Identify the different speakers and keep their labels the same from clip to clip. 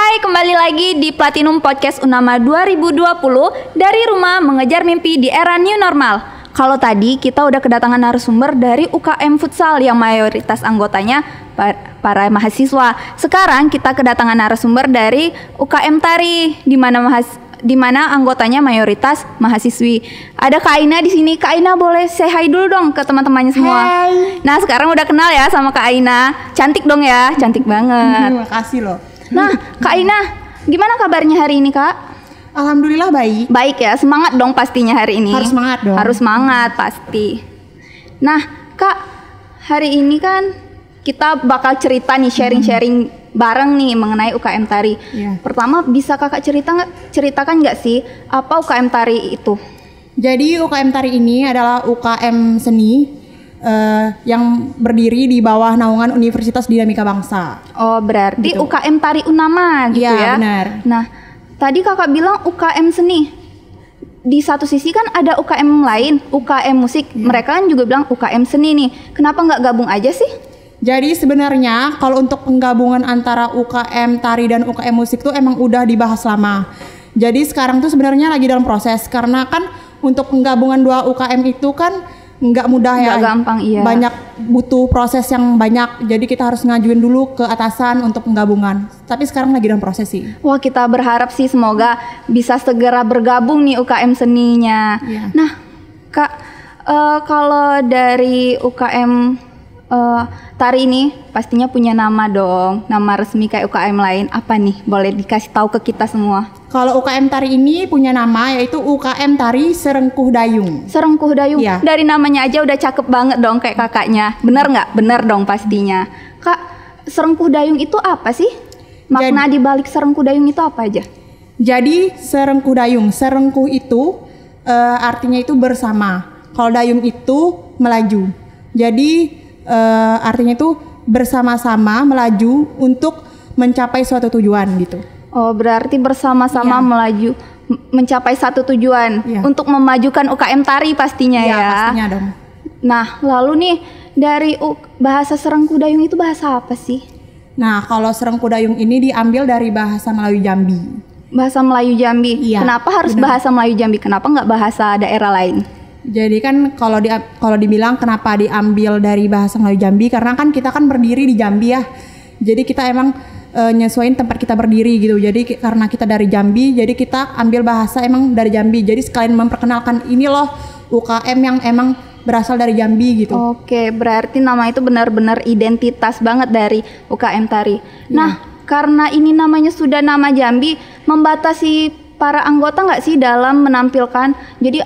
Speaker 1: Hai, kembali lagi di Platinum Podcast Unama 2020 dari rumah mengejar mimpi di era new normal. Kalau tadi kita udah kedatangan narasumber dari UKM Futsal yang mayoritas anggotanya para mahasiswa. Sekarang kita kedatangan narasumber dari UKM Tari di mana anggotanya mayoritas mahasiswi. Ada Kak Aina di sini. Kak Aina boleh say hi dulu dong ke teman-temannya semua.
Speaker 2: Hai.
Speaker 1: Nah, sekarang udah kenal ya sama Kak Aina. Cantik dong ya, cantik banget.
Speaker 2: Terima kasih loh.
Speaker 1: Nah, Kak Aina, gimana kabarnya hari ini, Kak?
Speaker 2: Alhamdulillah baik.
Speaker 1: Baik ya, semangat dong pastinya hari ini.
Speaker 2: Harus semangat dong.
Speaker 1: Harus semangat pasti. Nah, Kak, hari ini kan kita bakal cerita nih, sharing-sharing bareng nih mengenai UKM Tari.
Speaker 2: Iya.
Speaker 1: Pertama, bisa Kakak ceritakan nggak sih apa UKM Tari itu?
Speaker 2: Jadi UKM Tari ini adalah UKM seni yang berdiri di bawah naungan Universitas Dinamika Bangsa.
Speaker 1: Oh, berarti
Speaker 2: Gitu.
Speaker 1: UKM Tari Unama gitu
Speaker 2: Iya,
Speaker 1: ya?
Speaker 2: benar.
Speaker 1: Nah, tadi Kakak bilang UKM seni. Di satu sisi kan ada UKM lain, UKM musik. Mereka kan juga bilang UKM seni nih. Kenapa nggak gabung aja sih?
Speaker 2: Jadi sebenarnya kalau untuk penggabungan antara UKM Tari dan UKM musik tuh emang udah dibahas lama. Jadi sekarang tuh sebenarnya lagi dalam proses karena kan untuk penggabungan dua UKM itu kan nggak mudah ya.
Speaker 1: Nggak gampang, iya.
Speaker 2: Banyak butuh proses yang banyak. Jadi kita harus ngajuin dulu ke atasan untuk penggabungan. Tapi sekarang lagi dalam proses sih.
Speaker 1: Wah, kita berharap sih semoga bisa segera bergabung nih UKM seninya.
Speaker 2: Iya.
Speaker 1: Nah, Kak, kalau dari UKM Tari ini pastinya punya nama dong, nama resmi kayak UKM lain. Apa nih? Boleh dikasih tahu ke kita semua.
Speaker 2: Kalau UKM Tari ini punya nama yaitu UKM Tari Serengkuh Dayung.
Speaker 1: Serengkuh Dayung.
Speaker 2: Iya.
Speaker 1: Dari namanya aja udah cakep banget dong kayak kakaknya. Bener nggak? Bener dong pastinya. Kak, Serengkuh Dayung itu apa sih? Makna di balik Serengkuh Dayung itu apa aja?
Speaker 2: Jadi Serengkuh Dayung, serengkuh itu artinya itu bersama. Kalau dayung itu melaju. Jadi artinya itu bersama-sama melaju untuk mencapai suatu tujuan gitu.
Speaker 1: Oh, berarti bersama-sama
Speaker 2: Iya.
Speaker 1: melaju mencapai satu tujuan
Speaker 2: Iya.
Speaker 1: untuk memajukan UKM Tari pastinya
Speaker 2: Iya,
Speaker 1: ya.
Speaker 2: pastinya dong.
Speaker 1: Nah, lalu nih dari bahasa Serengkuh Dayung itu bahasa apa sih?
Speaker 2: Nah, kalau Serengkuh Dayung ini diambil dari bahasa Melayu Jambi.
Speaker 1: Bahasa Melayu Jambi.
Speaker 2: Iya,
Speaker 1: Kenapa harus
Speaker 2: benar.
Speaker 1: bahasa Melayu Jambi? Kenapa nggak bahasa daerah lain?
Speaker 2: Jadi kan kalau dibilang kenapa diambil dari bahasa Melayu Jambi, karena kan kita kan berdiri di Jambi ya. Jadi kita emang nyesuaiin tempat kita berdiri gitu. Jadi karena kita dari Jambi, jadi kita ambil bahasa emang dari Jambi. Jadi sekalian memperkenalkan ini loh UKM yang emang berasal dari Jambi gitu.
Speaker 1: Oke, berarti nama itu benar-benar identitas banget dari UKM Tari. Nah, karena ini namanya sudah nama Jambi, membatasi para anggota nggak sih dalam menampilkan? Jadi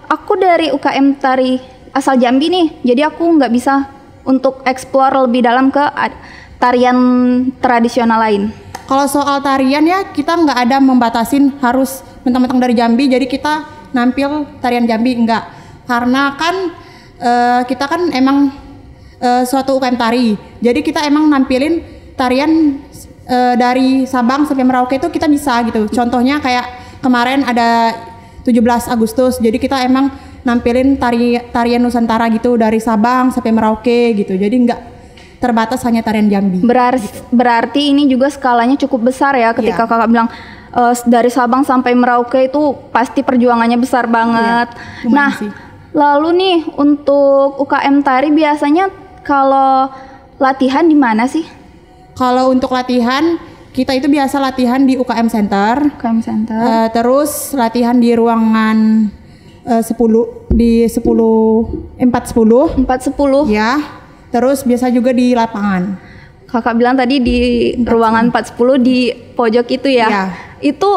Speaker 1: aku dari UKM Tari asal Jambi nih, jadi aku nggak bisa untuk explore lebih dalam ke tarian tradisional lain.
Speaker 2: Kalau soal tarian ya kita nggak ada membatasin harus mentang-mentang dari Jambi, jadi kita nampil tarian Jambi enggak. Karena kan kita kan emang suatu UKM Tari, jadi kita emang nampilin tarian dari Sabang sampai Merauke itu kita bisa gitu. Contohnya kayak kemarin ada 17 Agustus, jadi kita emang nampilin tarian Nusantara gitu dari Sabang sampai Merauke gitu. Jadi nggak terbatas hanya tarian Jambi.
Speaker 1: Berarti ini juga skalanya cukup besar ya ketika
Speaker 2: Iya.
Speaker 1: kakak bilang dari Sabang sampai Merauke itu pasti perjuangannya besar banget.
Speaker 2: Iya, lumayan
Speaker 1: Nah,
Speaker 2: sih.
Speaker 1: lalu nih untuk UKM Tari biasanya kalau latihan di mana sih?
Speaker 2: Kalau untuk latihan, kita itu biasa latihan di UKM Center.
Speaker 1: UKM Center.
Speaker 2: Terus latihan di ruangan 410
Speaker 1: 410.
Speaker 2: ya. Terus biasa juga di lapangan.
Speaker 1: Kakak bilang tadi di ruangan 410 di pojok itu ya.
Speaker 2: Iya.
Speaker 1: Itu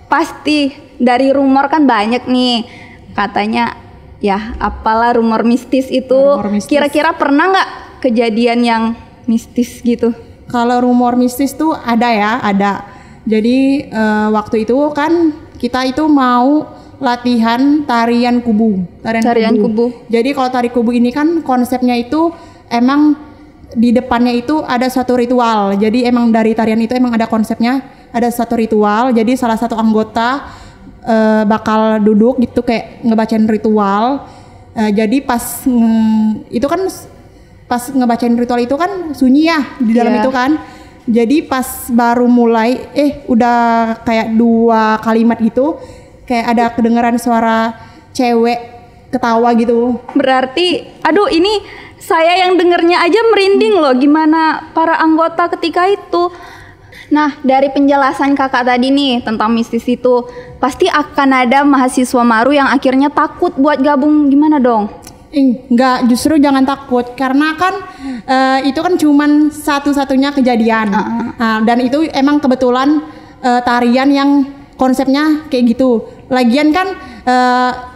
Speaker 1: pasti dari rumor kan banyak nih. Katanya ya apalah rumor mistis itu.
Speaker 2: Rumor mistis.
Speaker 1: Kira-kira pernah nggak kejadian yang mistis gitu?
Speaker 2: Kalau rumor mistis tuh ada ya, ada. Jadi waktu itu kan kita itu mau latihan tarian kubu.
Speaker 1: Tarian kubu.
Speaker 2: Jadi kalau tari kubu ini kan konsepnya itu emang di depannya itu ada suatu ritual. Jadi emang dari tarian itu emang ada konsepnya, ada satu ritual. Jadi salah satu anggota bakal duduk gitu kayak ngebacain ritual. Jadi pas itu kan pas ngebacain ritual itu kan sunyi ya di dalam
Speaker 1: Iya.
Speaker 2: itu kan. Jadi pas baru mulai, udah kayak 2 kalimat gitu, kayak ada kedengaran suara cewek ketawa gitu.
Speaker 1: Berarti, aduh ini saya yang dengernya aja merinding loh, gimana para anggota ketika itu. Nah, dari penjelasan kakak tadi nih tentang mistis itu, pasti akan ada mahasiswa baru yang akhirnya takut buat gabung, gimana dong?
Speaker 2: Enggak, justru jangan takut karena kan itu kan cuman satu-satunya kejadian. Dan itu emang kebetulan tarian yang konsepnya kayak gitu. Lagian kan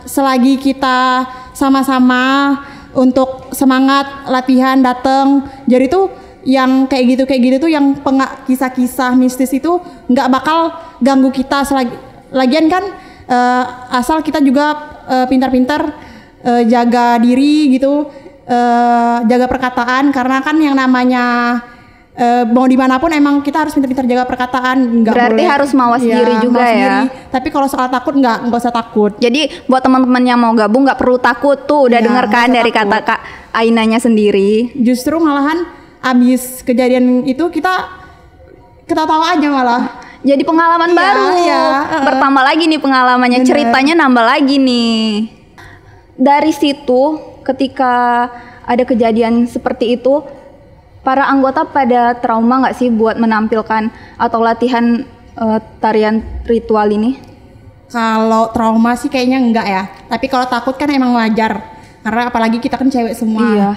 Speaker 2: selagi kita sama-sama untuk semangat latihan datang, jadi tuh yang kayak gitu tuh yang kisah-kisah mistis itu nggak bakal ganggu kita lagian kan asal kita juga pintar-pintar jaga diri gitu, jaga perkataan karena kan yang namanya mau dimanapun emang kita harus pintar-pintar jaga perkataan.
Speaker 1: Berarti
Speaker 2: boleh,
Speaker 1: harus mawas diri juga
Speaker 2: mawas
Speaker 1: ya.
Speaker 2: Diri. Tapi kalau soal takut nggak usah takut.
Speaker 1: Jadi buat teman-teman yang mau gabung nggak perlu takut tuh, udah denger kan dari kata Kak Ainanya sendiri.
Speaker 2: Justru malahan abis kejadian itu kita ketawa aja malah.
Speaker 1: Jadi pengalaman baru. Bertambah lagi nih pengalamannya, ceritanya nambah lagi nih. Dari situ ketika ada kejadian seperti itu, para anggota pada trauma nggak sih buat menampilkan atau latihan tarian ritual ini?
Speaker 2: Kalau trauma sih kayaknya enggak ya. Tapi kalau takut kan emang wajar. Karena apalagi kita kan cewek semua.
Speaker 1: Iya.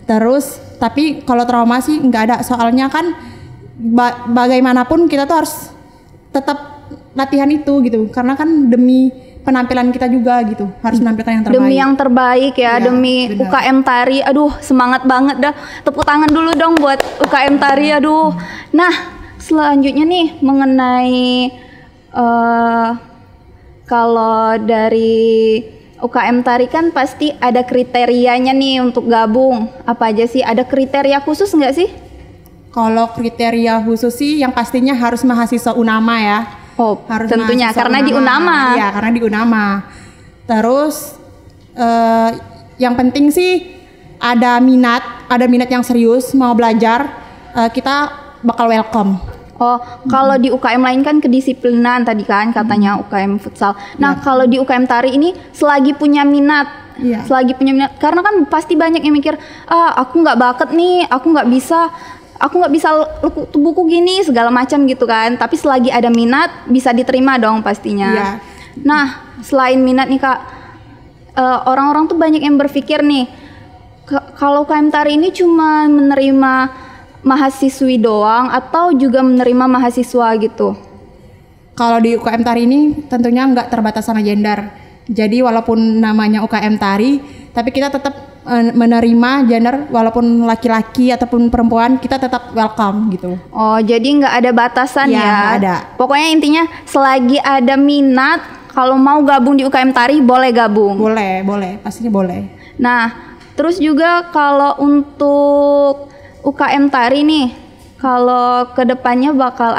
Speaker 2: Terus tapi kalau trauma sih enggak ada. Soalnya kan bagaimanapun kita tuh harus tetap latihan itu gitu. Karena kan demi penampilan kita juga gitu, harus menampilkan yang terbaik.
Speaker 1: Demi yang terbaik ya, demi benar. UKM Tari. Aduh, semangat banget dah. Tepuk tangan dulu dong buat UKM Tari. Aduh. Nah, selanjutnya nih mengenai kalau dari UKM Tari kan pasti ada kriterianya nih untuk gabung. Apa aja sih? Ada kriteria khusus nggak sih?
Speaker 2: Kalau kriteria khusus sih yang pastinya harus mahasiswa UNAMA ya.
Speaker 1: Oh, harus tentunya karena UNAMA. Di UNAMA.
Speaker 2: Iya, karena di UNAMA. Terus yang penting sih ada minat yang serius mau belajar, kita bakal welcome.
Speaker 1: Oh, kalau di UKM lain kan kedisiplinan tadi kan katanya UKM futsal. Nah, kalau di UKM Tari ini selagi punya minat, karena kan pasti banyak yang mikir, aku nggak bakat nih, aku nggak bisa buku gini segala macam gitu kan. Tapi selagi ada minat bisa diterima dong pastinya.
Speaker 2: Iya.
Speaker 1: Nah, selain minat nih Kak, orang-orang tuh banyak yang berpikir nih, kalau UKM Tari ini cuma menerima mahasiswi doang atau juga menerima mahasiswa gitu?
Speaker 2: Kalau di UKM Tari ini tentunya nggak terbatas sama gender. Jadi walaupun namanya UKM Tari, tapi kita tetap menerima gender, walaupun laki-laki ataupun perempuan kita tetap welcome gitu.
Speaker 1: Oh, jadi nggak ada batasan ya?
Speaker 2: Nggak ada.
Speaker 1: Pokoknya intinya selagi ada minat, kalau mau gabung di UKM Tari boleh gabung.
Speaker 2: Boleh, pastinya boleh.
Speaker 1: Nah, terus juga kalau untuk UKM Tari nih, kalau kedepannya bakal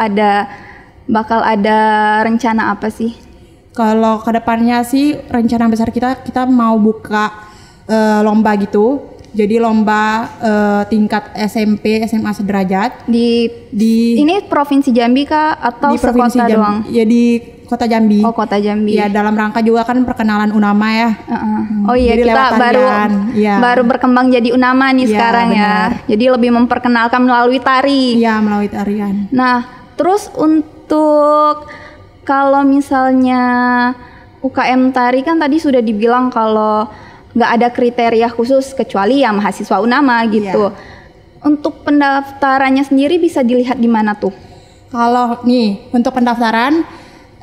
Speaker 1: ada rencana apa sih?
Speaker 2: Kalau kedepannya sih rencana besar kita mau buka lomba gitu. Jadi lomba tingkat SMP, SMA sederajat
Speaker 1: di ini Provinsi Jambi kah atau
Speaker 2: di Provinsi
Speaker 1: sekota
Speaker 2: Jambi,
Speaker 1: doang?
Speaker 2: Ya di Kota Jambi.
Speaker 1: Oh, Kota Jambi.
Speaker 2: Ya dalam rangka juga kan perkenalan UNAMA ya.
Speaker 1: Oh iya,
Speaker 2: jadi
Speaker 1: kita baru berkembang jadi UNAMA nih sekarang benar. Ya. Jadi lebih memperkenalkan melalui tari.
Speaker 2: Iya, melalui tarian.
Speaker 1: Nah, terus untuk kalau misalnya UKM Tari kan tadi sudah dibilang kalau nggak ada kriteria khusus kecuali yang mahasiswa UNAMA gitu. Untuk pendaftarannya sendiri bisa dilihat di mana tuh? Kalau
Speaker 2: nih untuk pendaftaran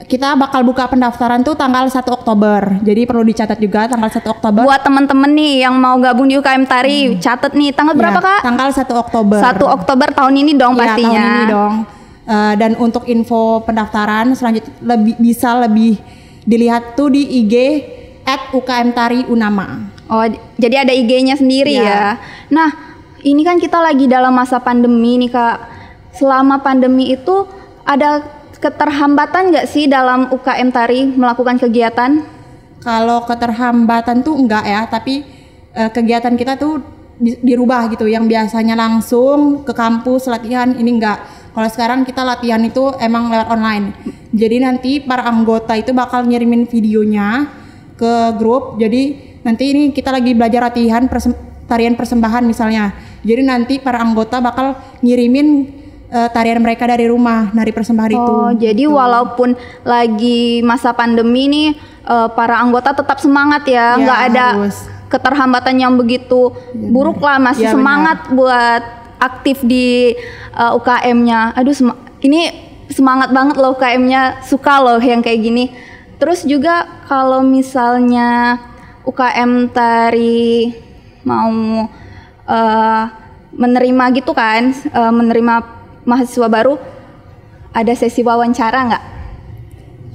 Speaker 2: kita bakal buka pendaftaran tuh tanggal 1 Oktober. Jadi perlu dicatat juga tanggal 1 Oktober.
Speaker 1: Buat temen-temen nih yang mau gabung di UKM Tari, catat nih tanggal berapa Kak?
Speaker 2: Tanggal 1 Oktober.
Speaker 1: 1 Oktober tahun ini dong pastinya.
Speaker 2: Tahun ini dong. Dan untuk info pendaftaran selanjutnya bisa lebih dilihat tuh di IG @UKMTariUNAMA.
Speaker 1: Oh, jadi ada IG-nya sendiri ya. Nah, ini kan kita lagi dalam masa pandemi nih Kak. Selama pandemi itu ada keterhambatan nggak sih dalam UKM Tari melakukan kegiatan?
Speaker 2: Kalau keterhambatan tuh enggak ya, tapi kegiatan kita tuh dirubah gitu. Yang biasanya langsung ke kampus latihan ini enggak. Kalau sekarang kita latihan itu emang lewat online. Jadi nanti para anggota itu bakal ngirimin videonya ke grup. Jadi nanti ini kita lagi belajar latihan tarian persembahan misalnya. Jadi nanti para anggota bakal ngirimin tarian mereka dari rumah, nari persembahan itu.
Speaker 1: Oh, jadi walaupun lagi masa pandemi nih, para anggota tetap semangat ya, nggak ada keterhambatan yang begitu buruk lah, masih semangat buat aktif di UKM-nya. Aduh, ini semangat banget loh UKM-nya, suka loh yang kayak gini. Terus juga kalau misalnya UKM tari mau menerima gitu kan, menerima mahasiswa baru, ada sesi wawancara nggak?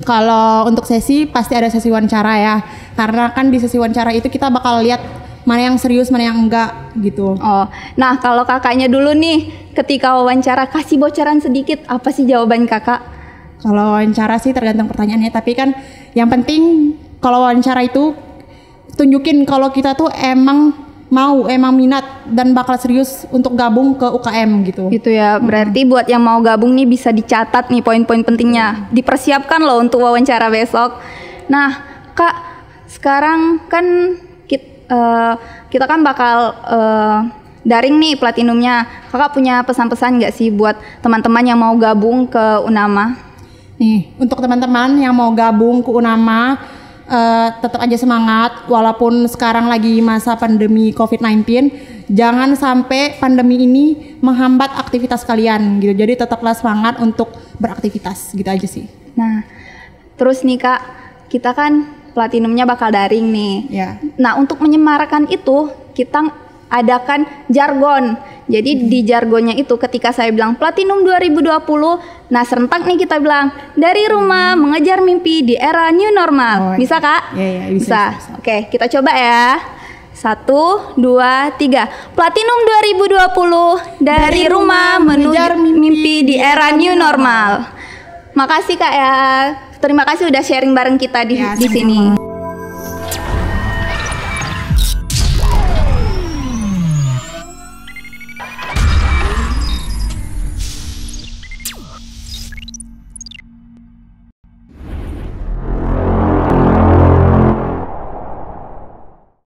Speaker 2: Kalau untuk sesi pasti ada sesi wawancara ya, karena kan di sesi wawancara itu kita bakal lihat mana yang serius, mana yang enggak gitu.
Speaker 1: Oh, nah kalau kakaknya dulu nih, ketika wawancara kasih bocoran sedikit, apa sih jawaban kakak?
Speaker 2: Kalau wawancara sih tergantung pertanyaannya, tapi kan yang penting kalau wawancara itu tunjukin kalau kita tuh emang minat dan bakal serius untuk gabung ke UKM gitu.
Speaker 1: Gitu ya, berarti buat yang mau gabung nih bisa dicatat nih poin-poin pentingnya, dipersiapkan loh untuk wawancara besok. Nah, Kak, sekarang kan kita kan bakal daring nih platinumnya. Kakak punya pesan-pesan nggak sih buat teman-teman yang mau gabung ke Unama?
Speaker 2: Nih, untuk teman-teman yang mau gabung ke Unama, tetap aja semangat walaupun sekarang lagi masa pandemi COVID-19. Jangan sampai pandemi ini menghambat aktivitas kalian gitu. Jadi tetaplah semangat untuk beraktivitas gitu aja sih.
Speaker 1: Nah, terus nih Kak, kita kan platinumnya bakal daring nih.
Speaker 2: Ya.
Speaker 1: Nah, untuk menyemarakan itu kita adakan jargon. Jadi di jargonnya itu ketika saya bilang Platinum 2020, nah serentak nih kita bilang dari rumah mengejar mimpi di era new normal. Bisa Kak?
Speaker 2: Iya,
Speaker 1: bisa. Oke, kita coba ya. 1, 2, 3. Platinum 2020 dari rumah menuju mimpi di era new normal. Makasih Kak ya. Terima kasih udah sharing bareng kita di sini.